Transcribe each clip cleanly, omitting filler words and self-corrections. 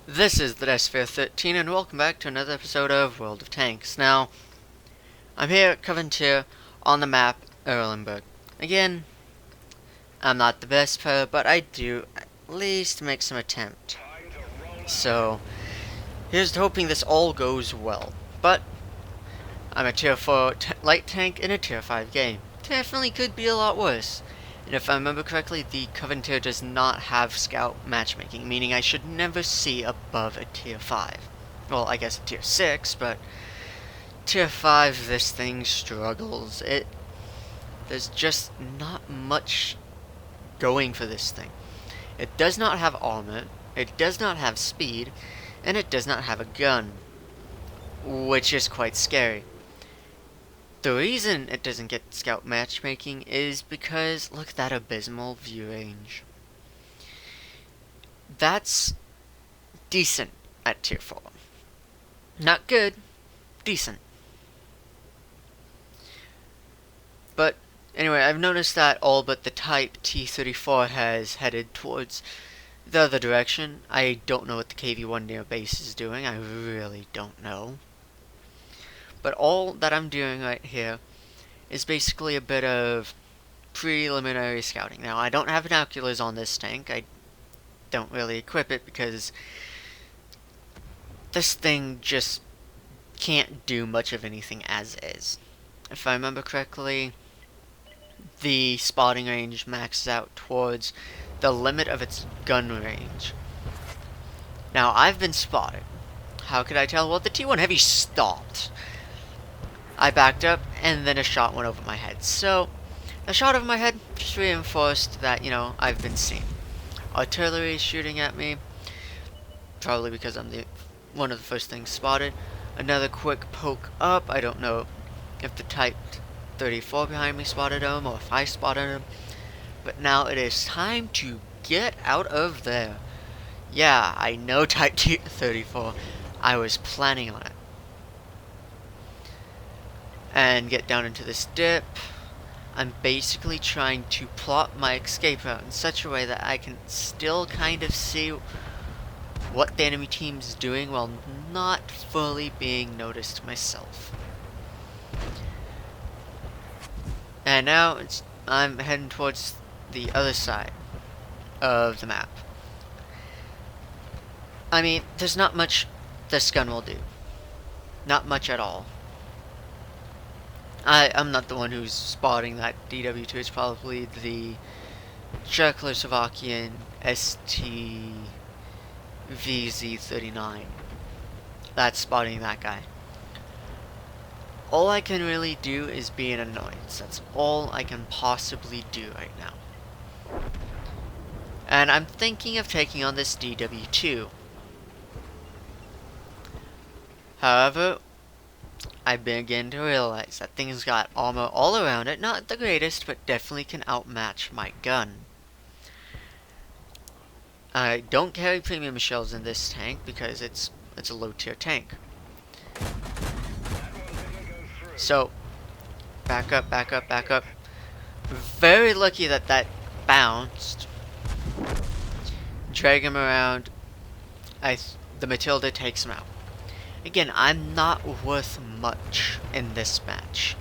This is the Desphere 13 and welcome back to another episode of World of Tanks. Now, I'm here at Coventry on the map Erlenberg. Again, I'm not the best player, but I do at least make some attempt. So, here's to hoping this all goes well. But, I'm a tier 4 light tank in a tier 5 game. Definitely could be a lot worse. And if I remember correctly, the Coventry does not have scout matchmaking, meaning I should never see above a tier 5. Well, I guess a tier 6, but tier 5, this thing struggles. There's just not much going for this thing. It does not have armor, it does not have speed, and it does not have a gun, which is quite scary. The reason it doesn't get scout matchmaking is because look at that abysmal view range. That's decent at tier 4. Not good, decent. But anyway, I've noticed that all but the Type T-34 has headed towards the other direction. I don't know what the KV-1 near base is doing. I really don't know. But all that I'm doing right here is basically a bit of preliminary scouting. Now, I don't have binoculars on this tank. I don't really equip it because this thing just can't do much of anything as is. If I remember correctly, the spotting range maxes out towards the limit of its gun range. Now, I've been spotted. How could I tell? Well, the T1 Heavy stopped. I backed up, and then a shot went over my head. So, a shot over my head just reinforced that, I've been seen. Artillery shooting at me, probably because I'm one of the first things spotted. Another quick poke up. I don't know if the Type 34 behind me spotted him, or if I spotted him. But now it is time to get out of there. Yeah, I know Type 34. I was planning on it. And get down into this dip. I'm basically trying to plot my escape route in such a way that I can still kind of see what the enemy team is doing while not fully being noticed myself. And now I'm heading towards the other side of the map. I mean, there's not much this gun will do. Not much at all. I'm not the one who's spotting that DW2. It's probably the Czechoslovakian STVZ39 that's spotting that guy. All I can really do is be an annoyance. That's all I can possibly do right now. And I'm thinking of taking on this DW2. However, I begin to realize that thing's got armor all around it. Not the greatest, but definitely can outmatch my gun. I don't carry premium shells in this tank because it's a low tier tank. So, back up, back up, back up. Very lucky that that bounced. Drag him around. The Matilda takes him out. Again, I'm not worth much in this match.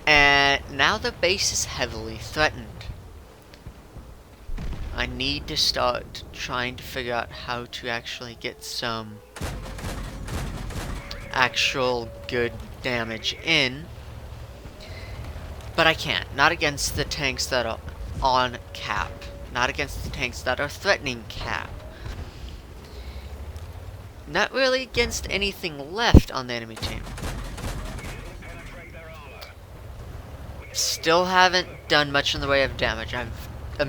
And now the base is heavily threatened. I need to start trying to figure out how to actually get some actual good damage in. But I can't. Not against the tanks that are on cap. Not against the tanks that are threatening cap. Not really against anything left on the enemy team. Still haven't done much in the way of damage. I'm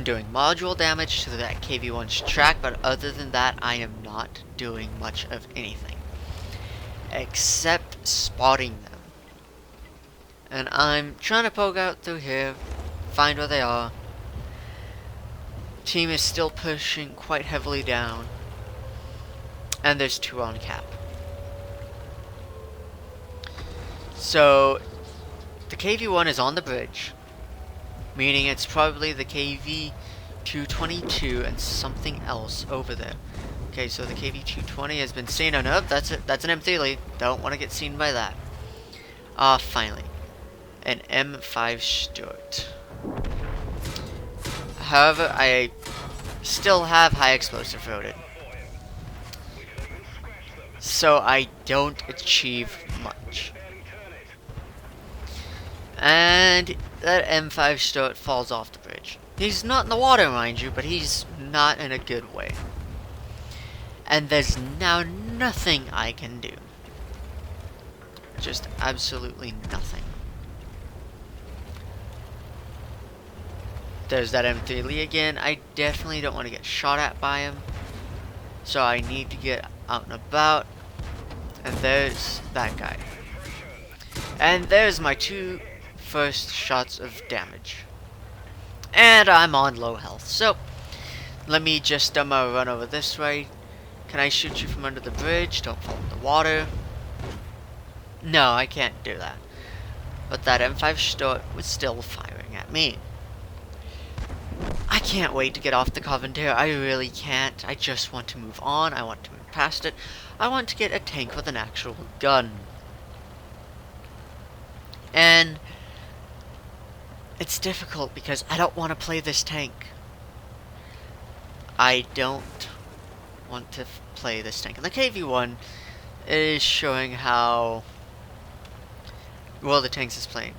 doing module damage to that KV-1's track, but other than that, I am not doing much of anything. Except spotting them. And I'm trying to poke out through here, find where they are. Team is still pushing quite heavily down. And there's two on cap. So, the KV-1 is on the bridge, meaning it's probably the KV 222 and something else over there. Okay, so the KV-220 has been seen. Oh no, that's it. That's an M3. Don't want to get seen by that. Finally, an M5 Stuart. However, I still have high explosive loaded, so I don't achieve much. And that M5 Stuart falls off the bridge. He's not in the water, mind you, but he's not in a good way. And there's now nothing I can do. Just absolutely nothing. There's that M3 Lee again. I definitely don't want to get shot at by him, so I need to get out and about. And there's that guy. And there's my two first shots of damage. And I'm on low health, so let me just run over this way. Can I shoot you from under the bridge? Don't fall in the water. No, I can't do that. But that M5 Stuart was still firing at me. I can't wait to get off the Coventry. I really can't. I just want to move on. I want to move past it. I want to get a tank with an actual gun. And it's difficult because I don't want to play this tank. I don't want to play this tank. And the KV-1 is showing how well the tanks is playing.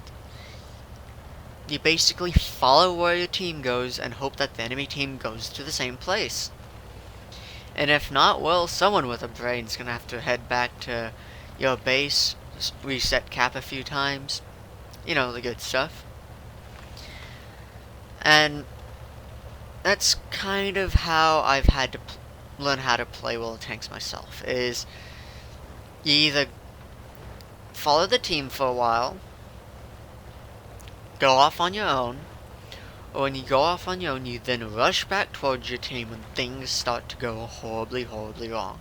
You basically follow where your team goes and hope that the enemy team goes to the same place. And if not, well, someone with a brain's gonna have to head back to your base, just reset cap a few times. You know, the good stuff. And that's kind of how I've had to learn how to play World of Tanks myself, is you either follow the team for a while, go off on your own, or when you go off on your own, you then rush back towards your team when things start to go horribly, horribly wrong.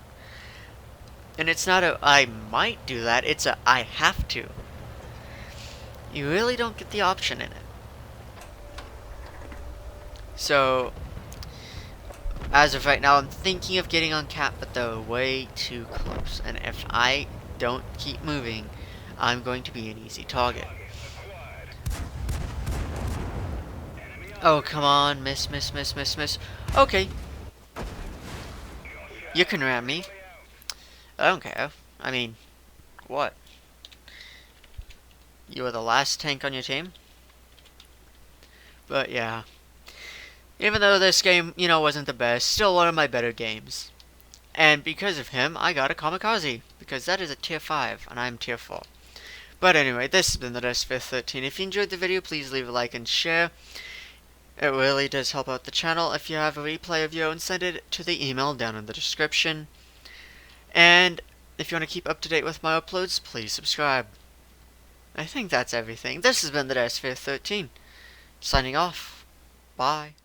And it's not a I might do that, it's a I have to. You really don't get the option in it. So, as of right now, I'm thinking of getting on cap, but they're way too close. And if I don't keep moving, I'm going to be an easy target. Oh, come on. Miss, miss, miss, miss, miss. Okay. You can ram me. I don't care. I mean, what? You were the last tank on your team? But yeah. Even though this game, you know, wasn't the best, still one of my better games. And because of him, I got a Kamikaze. Because that is a tier 5, and I'm tier 4. But anyway, this has been the DustFaith13. If you enjoyed the video, please leave a like and share. It really does help out the channel. If you have a replay of your own, send it to the email down in the description. And if you want to keep up to date with my uploads, please subscribe. I think that's everything. This has been the DustFaith13. Signing off. Bye.